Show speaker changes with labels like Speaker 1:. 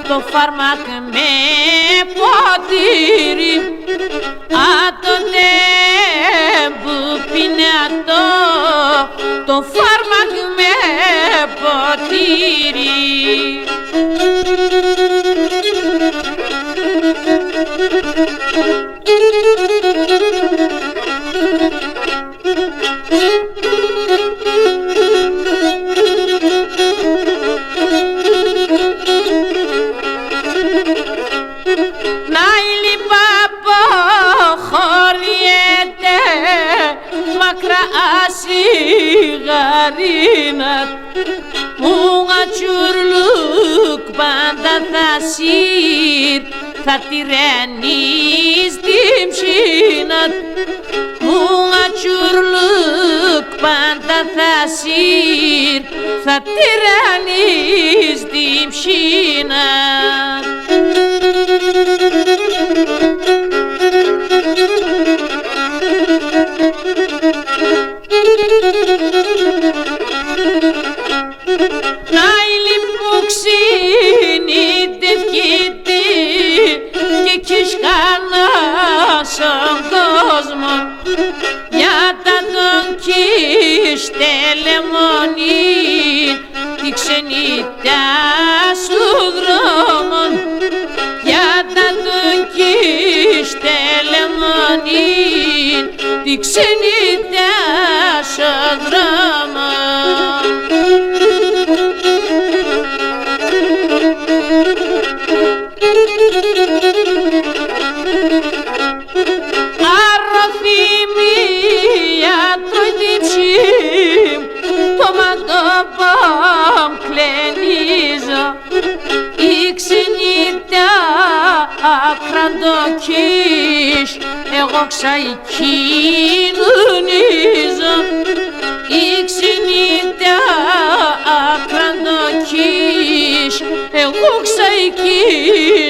Speaker 1: Το φάρμακ με ποτήρι, τότε που πίνε το φάρμακ με ποτήρι. Θα τυραννείς την ψήνα, μου ατσουρλουκ πάντα θα σύρ, θα τυραννείς την ψήνα. Να ηλιπουξίνητευκείται και κισκάνα στον κόσμο, για τα τον κιστελεμονή τη ξενιτά σου δρόμων, για τα τον κιστελεμονή τη ξενιτά σου δρόμων. Αρροφημία τροιτήψιμ, το μαντόπαμ κλενίζω, η ξενιτά ακραντοκής, εγώ ξαϊκοινωνίζω, η ξενιτά ακραντοκής, εγώ ξαϊκοινωνίζω.